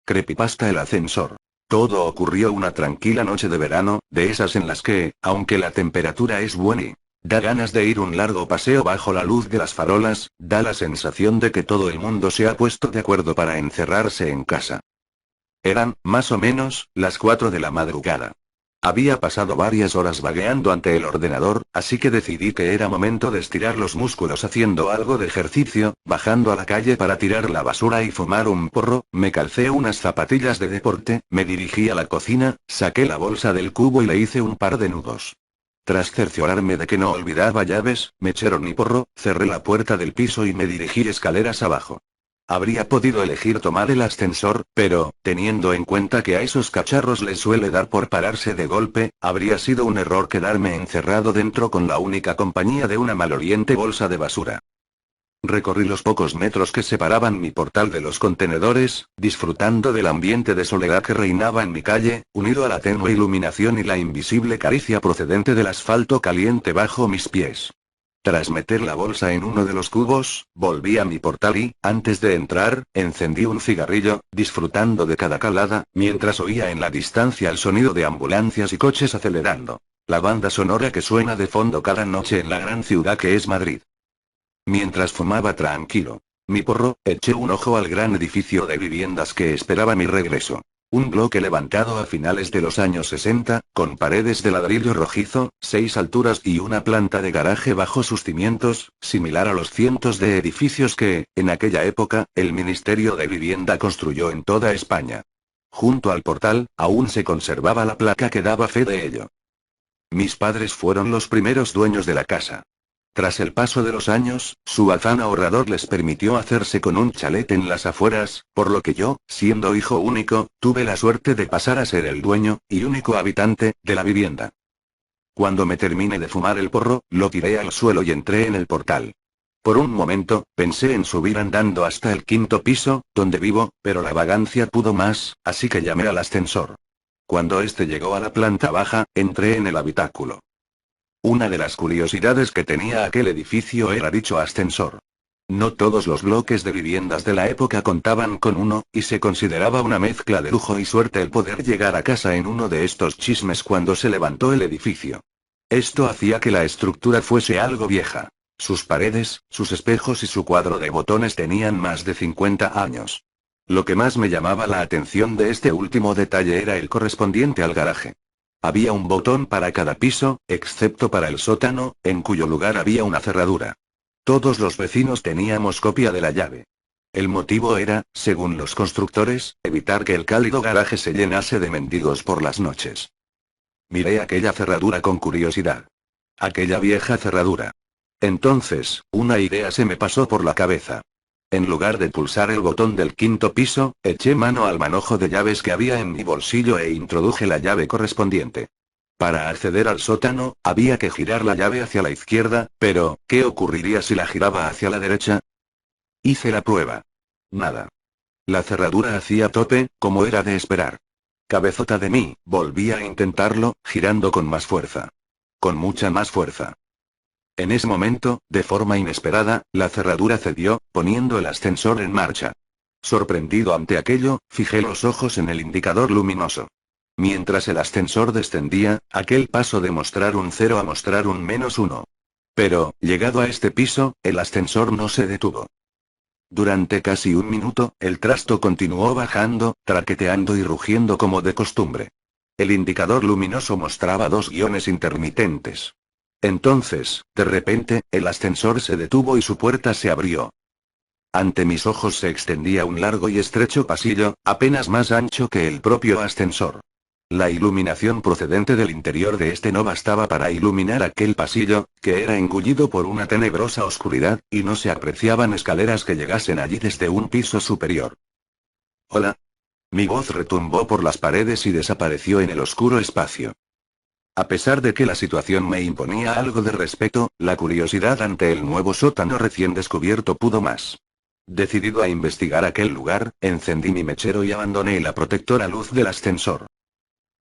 Creepypasta el ascensor. Todo ocurrió una tranquila noche de verano, de esas en las que, aunque la temperatura es buena y da ganas de ir un largo paseo bajo la luz de las farolas, da la sensación de que todo el mundo se ha puesto de acuerdo para encerrarse en casa. Eran, más o menos, las 4 de la madrugada. Había pasado varias horas vagueando ante el ordenador, así que decidí que era momento de estirar los músculos haciendo algo de ejercicio, bajando a la calle para tirar la basura y fumar un porro, me calcé unas zapatillas de deporte, me dirigí a la cocina, saqué la bolsa del cubo y le hice un par de nudos. Tras cerciorarme de que no olvidaba llaves, mechero ni porro, cerré la puerta del piso y me dirigí escaleras abajo. Habría podido elegir tomar el ascensor, pero, teniendo en cuenta que a esos cacharros les suele dar por pararse de golpe, habría sido un error quedarme encerrado dentro con la única compañía de una maloliente bolsa de basura. Recorrí los pocos metros que separaban mi portal de los contenedores, disfrutando del ambiente de soledad que reinaba en mi calle, unido a la tenue iluminación y la invisible caricia procedente del asfalto caliente bajo mis pies. Tras meter la bolsa en uno de los cubos, volví a mi portal y, antes de entrar, encendí un cigarrillo, disfrutando de cada calada, mientras oía en la distancia el sonido de ambulancias y coches acelerando. La banda sonora que suena de fondo cada noche en la gran ciudad que es Madrid. Mientras fumaba tranquilo mi porro, eché un ojo al gran edificio de viviendas que esperaba mi regreso. Un bloque levantado a finales de los años 60, con paredes de ladrillo rojizo, 6 alturas y una planta de garaje bajo sus cimientos, similar a los cientos de edificios que, en aquella época, el Ministerio de Vivienda construyó en toda España. Junto al portal, aún se conservaba la placa que daba fe de ello. Mis padres fueron los primeros dueños de la casa. Tras el paso de los años, su afán ahorrador les permitió hacerse con un chalet en las afueras, por lo que yo, siendo hijo único, tuve la suerte de pasar a ser el dueño, y único habitante, de la vivienda. Cuando me terminé de fumar el porro, lo tiré al suelo y entré en el portal. Por un momento, pensé en subir andando hasta el 5.º piso, donde vivo, pero la vagancia pudo más, así que llamé al ascensor. Cuando este llegó a la planta baja, entré en el habitáculo. Una de las curiosidades que tenía aquel edificio era dicho ascensor. No todos los bloques de viviendas de la época contaban con uno, y se consideraba una mezcla de lujo y suerte el poder llegar a casa en uno de estos chismes cuando se levantó el edificio. Esto hacía que la estructura fuese algo vieja. Sus paredes, sus espejos y su cuadro de botones tenían más de 50 años. Lo que más me llamaba la atención de este último detalle era el correspondiente al garaje. Había un botón para cada piso, excepto para el sótano, en cuyo lugar había una cerradura. Todos los vecinos teníamos copia de la llave. El motivo era, según los constructores, evitar que el cálido garaje se llenase de mendigos por las noches. Miré aquella cerradura con curiosidad. Aquella vieja cerradura. Entonces, una idea se me pasó por la cabeza. En lugar de pulsar el botón del 5.º piso, eché mano al manojo de llaves que había en mi bolsillo e introduje la llave correspondiente. Para acceder al sótano, había que girar la llave hacia la izquierda, pero, ¿qué ocurriría si la giraba hacia la derecha? Hice la prueba. Nada. La cerradura hacía tope, como era de esperar. Cabezota de mí, volví a intentarlo, girando con más fuerza. Con mucha más fuerza. En ese momento, de forma inesperada, la cerradura cedió, poniendo el ascensor en marcha. Sorprendido ante aquello, fijé los ojos en el indicador luminoso. Mientras el ascensor descendía, aquel paso de mostrar un 0 a mostrar un -1. Pero, llegado a este piso, el ascensor no se detuvo. Durante casi un minuto, el trasto continuó bajando, traqueteando y rugiendo como de costumbre. El indicador luminoso mostraba 2 guiones intermitentes. Entonces, de repente, el ascensor se detuvo y su puerta se abrió. Ante mis ojos se extendía un largo y estrecho pasillo, apenas más ancho que el propio ascensor. La iluminación procedente del interior de este no bastaba para iluminar aquel pasillo, que era engullido por una tenebrosa oscuridad, y no se apreciaban escaleras que llegasen allí desde un piso superior. «Hola». Mi voz retumbó por las paredes y desapareció en el oscuro espacio. A pesar de que la situación me imponía algo de respeto, la curiosidad ante el nuevo sótano recién descubierto pudo más. Decidido a investigar aquel lugar, encendí mi mechero y abandoné la protectora luz del ascensor.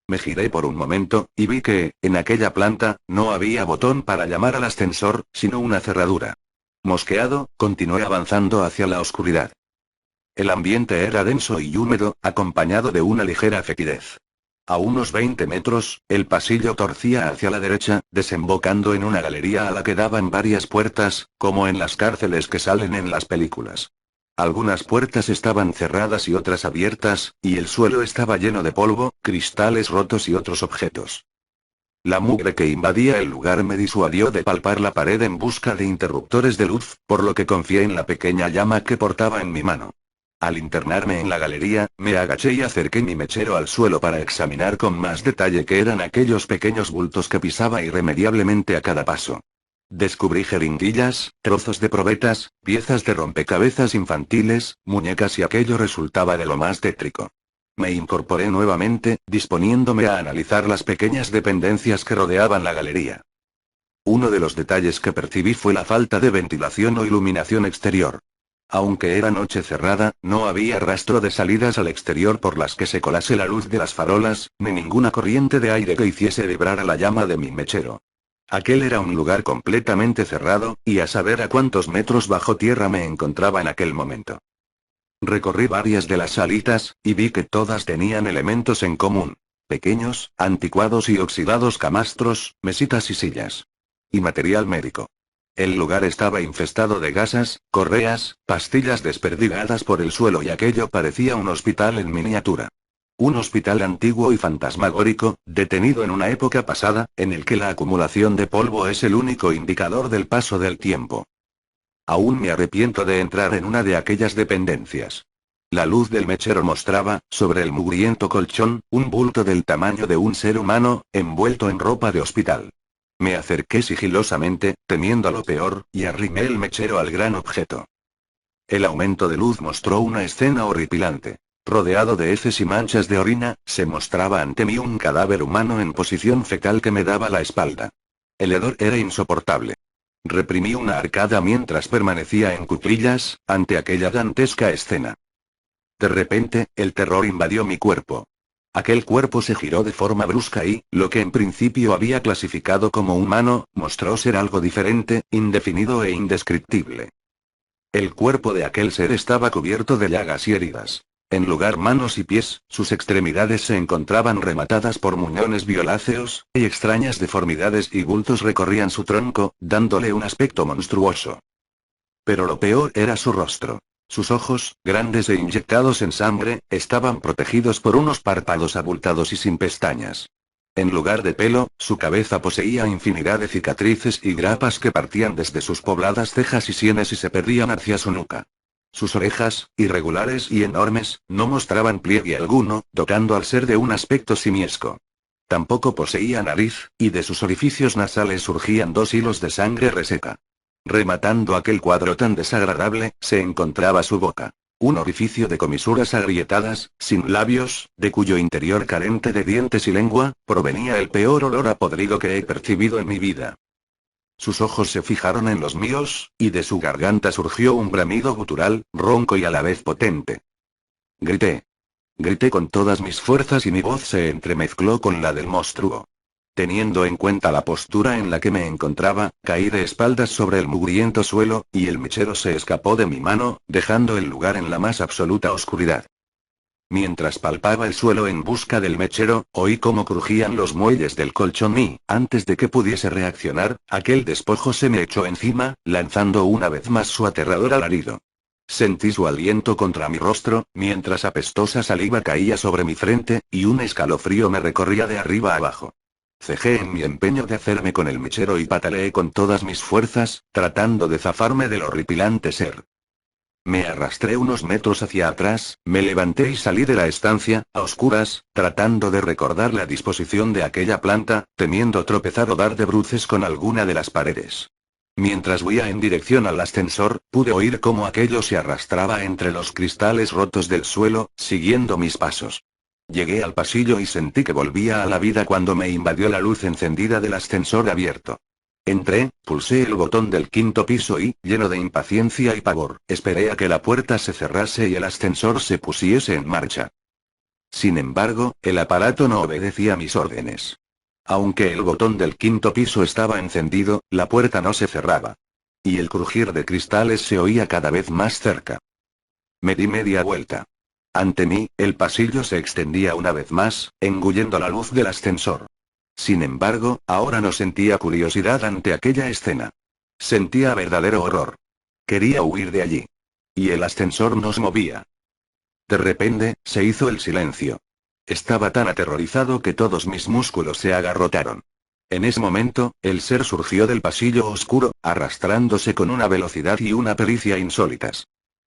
Me giré por un momento, y vi que, en aquella planta, no había botón para llamar al ascensor, sino una cerradura. Mosqueado, continué avanzando hacia la oscuridad. El ambiente era denso y húmedo, acompañado de una ligera fetidez. A unos 20 metros, el pasillo torcía hacia la derecha, desembocando en una galería a la que daban varias puertas, como en las cárceles que salen en las películas. Algunas puertas estaban cerradas y otras abiertas, y el suelo estaba lleno de polvo, cristales rotos y otros objetos. La mugre que invadía el lugar me disuadió de palpar la pared en busca de interruptores de luz, por lo que confié en la pequeña llama que portaba en mi mano. Al internarme en la galería, me agaché y acerqué mi mechero al suelo para examinar con más detalle qué eran aquellos pequeños bultos que pisaba irremediablemente a cada paso. Descubrí jeringuillas, trozos de probetas, piezas de rompecabezas infantiles, muñecas y aquello resultaba de lo más tétrico. Me incorporé nuevamente, disponiéndome a analizar las pequeñas dependencias que rodeaban la galería. Uno de los detalles que percibí fue la falta de ventilación o iluminación exterior. Aunque era noche cerrada, no había rastro de salidas al exterior por las que se colase la luz de las farolas, ni ninguna corriente de aire que hiciese vibrar a la llama de mi mechero. Aquel era un lugar completamente cerrado, y a saber a cuántos metros bajo tierra me encontraba en aquel momento. Recorrí varias de las salitas, y vi que todas tenían elementos en común. Pequeños, anticuados y oxidados camastros, mesitas y sillas. Y material médico. El lugar estaba infestado de gasas, correas, pastillas desperdigadas por el suelo y aquello parecía un hospital en miniatura. Un hospital antiguo y fantasmagórico, detenido en una época pasada, en el que la acumulación de polvo es el único indicador del paso del tiempo. Aún me arrepiento de entrar en una de aquellas dependencias. La luz del mechero mostraba, sobre el mugriento colchón, un bulto del tamaño de un ser humano, envuelto en ropa de hospital. Me acerqué sigilosamente, temiendo lo peor, y arrimé el mechero al gran objeto. El aumento de luz mostró una escena horripilante. Rodeado de heces y manchas de orina, se mostraba ante mí un cadáver humano en posición fetal que me daba la espalda. El hedor era insoportable. Reprimí una arcada mientras permanecía en cuclillas, ante aquella dantesca escena. De repente, el terror invadió mi cuerpo. Aquel cuerpo se giró de forma brusca y, lo que en principio había clasificado como humano, mostró ser algo diferente, indefinido e indescriptible. El cuerpo de aquel ser estaba cubierto de llagas y heridas. En lugar manos y pies, sus extremidades se encontraban rematadas por muñones violáceos, y extrañas deformidades y bultos recorrían su tronco, dándole un aspecto monstruoso. Pero lo peor era su rostro. Sus ojos, grandes e inyectados en sangre, estaban protegidos por unos párpados abultados y sin pestañas. En lugar de pelo, su cabeza poseía infinidad de cicatrices y grapas que partían desde sus pobladas cejas y sienes y se perdían hacia su nuca. Sus orejas, irregulares y enormes, no mostraban pliegue alguno, dotando al ser de un aspecto simiesco. Tampoco poseía nariz, y de sus orificios nasales surgían dos hilos de sangre reseca. Rematando aquel cuadro tan desagradable, se encontraba su boca. Un orificio de comisuras agrietadas, sin labios, de cuyo interior carente de dientes y lengua, provenía el peor olor a podrido que he percibido en mi vida. Sus ojos se fijaron en los míos, y de su garganta surgió un bramido gutural, ronco y a la vez potente. Grité. Grité con todas mis fuerzas y mi voz se entremezcló con la del monstruo. Teniendo en cuenta la postura en la que me encontraba, caí de espaldas sobre el mugriento suelo, y el mechero se escapó de mi mano, dejando el lugar en la más absoluta oscuridad. Mientras palpaba el suelo en busca del mechero, oí cómo crujían los muelles del colchón y, antes de que pudiese reaccionar, aquel despojo se me echó encima, lanzando una vez más su aterrador alarido. Sentí su aliento contra mi rostro, mientras apestosa saliva caía sobre mi frente, y un escalofrío me recorría de arriba a abajo. Cejé en mi empeño de hacerme con el mechero y pataleé con todas mis fuerzas, tratando de zafarme del horripilante ser. Me arrastré unos metros hacia atrás, me levanté y salí de la estancia, a oscuras, tratando de recordar la disposición de aquella planta, temiendo tropezar o dar de bruces con alguna de las paredes. Mientras huía en dirección al ascensor, pude oír cómo aquello se arrastraba entre los cristales rotos del suelo, siguiendo mis pasos. Llegué al pasillo y sentí que volvía a la vida cuando me invadió la luz encendida del ascensor abierto. Entré, pulsé el botón del quinto piso y, lleno de impaciencia y pavor, esperé a que la puerta se cerrase y el ascensor se pusiese en marcha. Sin embargo, el aparato no obedecía mis órdenes. Aunque el botón del quinto piso estaba encendido, la puerta no se cerraba. Y el crujir de cristales se oía cada vez más cerca. Me di media vuelta. Ante mí, el pasillo se extendía una vez más, engullendo la luz del ascensor. Sin embargo, ahora no sentía curiosidad ante aquella escena. Sentía verdadero horror. Quería huir de allí. Y el ascensor no se movía. De repente, se hizo el silencio. Estaba tan aterrorizado que todos mis músculos se agarrotaron. En ese momento, el ser surgió del pasillo oscuro, arrastrándose con una velocidad y una pericia insólitas.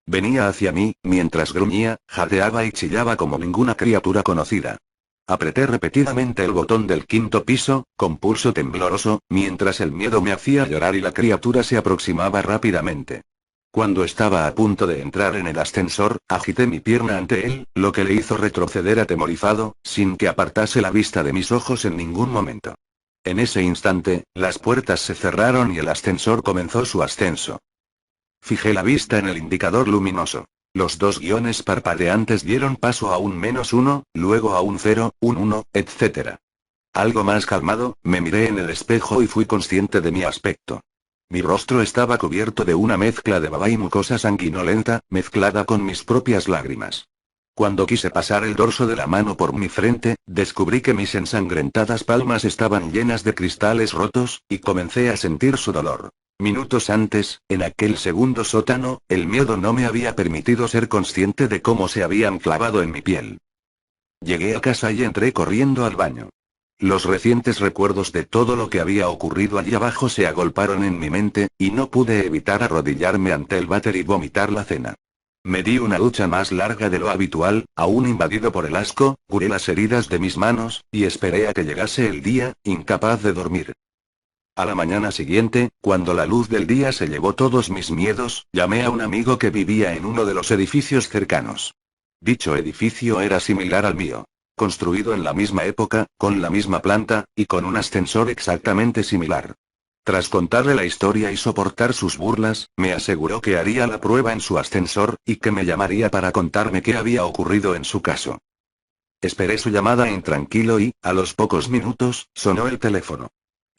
Venía hacia mí, mientras gruñía, jadeaba y chillaba como ninguna criatura conocida. Apreté repetidamente el botón del quinto piso, con pulso tembloroso, mientras el miedo me hacía llorar y la criatura se aproximaba rápidamente. Cuando estaba a punto de entrar en el ascensor, agité mi pierna ante él, lo que le hizo retroceder atemorizado, sin que apartase la vista de mis ojos en ningún momento. En ese instante, las puertas se cerraron y el ascensor comenzó su ascenso. Fijé la vista en el indicador luminoso. Los dos guiones parpadeantes dieron paso a un -1, luego a un 0, un 1, etc. Algo más calmado, me miré en el espejo y fui consciente de mi aspecto. Mi rostro estaba cubierto de una mezcla de baba y mucosa sanguinolenta, mezclada con mis propias lágrimas. Cuando quise pasar el dorso de la mano por mi frente, descubrí que mis ensangrentadas palmas estaban llenas de cristales rotos, y comencé a sentir su dolor. Minutos antes, en aquel segundo sótano, el miedo no me había permitido ser consciente de cómo se habían clavado en mi piel. Llegué a casa y entré corriendo al baño. Los recientes recuerdos de todo lo que había ocurrido allí abajo se agolparon en mi mente, y no pude evitar arrodillarme ante el váter y vomitar la cena. Me di una ducha más larga de lo habitual, aún invadido por el asco, curé las heridas de mis manos, y esperé a que llegase el día, incapaz de dormir. A la mañana siguiente, cuando la luz del día se llevó todos mis miedos, llamé a un amigo que vivía en uno de los edificios cercanos. Dicho edificio era similar al mío. Construido en la misma época, con la misma planta, y con un ascensor exactamente similar. Tras contarle la historia y soportar sus burlas, me aseguró que haría la prueba en su ascensor, y que me llamaría para contarme qué había ocurrido en su caso. Esperé su llamada intranquilo y, a los pocos minutos, sonó el teléfono.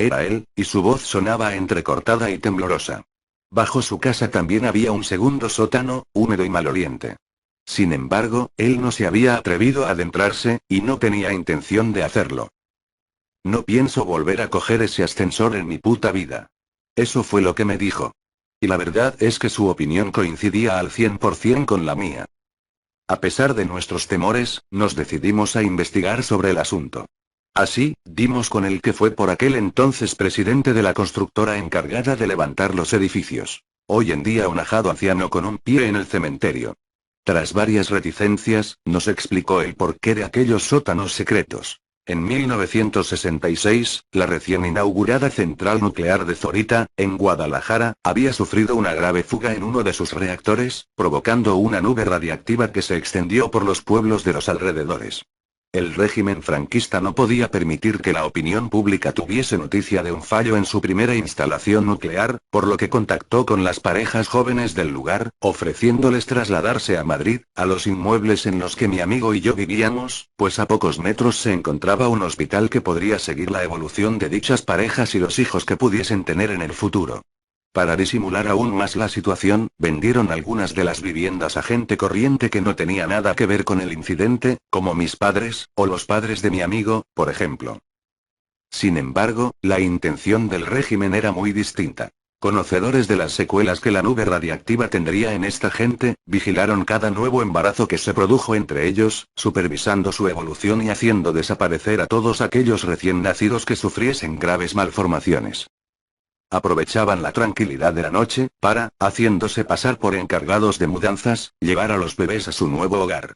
Era él, y su voz sonaba entrecortada y temblorosa. Bajo su casa también había un segundo sótano, húmedo y maloliente. Sin embargo, él no se había atrevido a adentrarse, y no tenía intención de hacerlo. No pienso volver a coger ese ascensor en mi puta vida. Eso fue lo que me dijo. Y la verdad es que su opinión coincidía al 100% con la mía. A pesar de nuestros temores, nos decidimos a investigar sobre el asunto. Así, dimos con el que fue por aquel entonces presidente de la constructora encargada de levantar los edificios. Hoy en día un ajado anciano con un pie en el cementerio. Tras varias reticencias, nos explicó el porqué de aquellos sótanos secretos. En 1966, la recién inaugurada central nuclear de Zorita, en Guadalajara, había sufrido una grave fuga en uno de sus reactores, provocando una nube radiactiva que se extendió por los pueblos de los alrededores. El régimen franquista no podía permitir que la opinión pública tuviese noticia de un fallo en su primera instalación nuclear, por lo que contactó con las parejas jóvenes del lugar, ofreciéndoles trasladarse a Madrid, a los inmuebles en los que mi amigo y yo vivíamos, pues a pocos metros se encontraba un hospital que podría seguir la evolución de dichas parejas y los hijos que pudiesen tener en el futuro. Para disimular aún más la situación, vendieron algunas de las viviendas a gente corriente que no tenía nada que ver con el incidente, como mis padres, o los padres de mi amigo, por ejemplo. Sin embargo, la intención del régimen era muy distinta. Conocedores de las secuelas que la nube radiactiva tendría en esta gente, vigilaron cada nuevo embarazo que se produjo entre ellos, supervisando su evolución y haciendo desaparecer a todos aquellos recién nacidos que sufriesen graves malformaciones. Aprovechaban la tranquilidad de la noche, para, haciéndose pasar por encargados de mudanzas, llevar a los bebés a su nuevo hogar.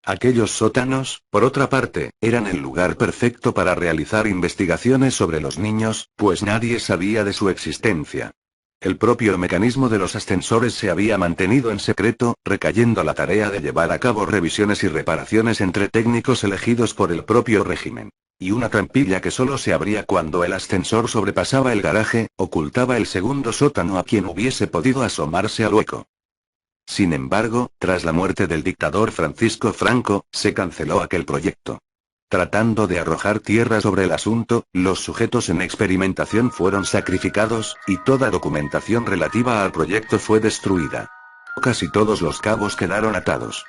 Aquellos sótanos, por otra parte, eran el lugar perfecto para realizar investigaciones sobre los niños, pues nadie sabía de su existencia. El propio mecanismo de los ascensores se había mantenido en secreto, recayendo la tarea de llevar a cabo revisiones y reparaciones entre técnicos elegidos por el propio régimen. Y una trampilla que solo se abría cuando el ascensor sobrepasaba el garaje, ocultaba el segundo sótano a quien hubiese podido asomarse al hueco. Sin embargo, tras la muerte del dictador Francisco Franco, se canceló aquel proyecto. Tratando de arrojar tierra sobre el asunto, los sujetos en experimentación fueron sacrificados, y toda documentación relativa al proyecto fue destruida. Casi todos los cabos quedaron atados.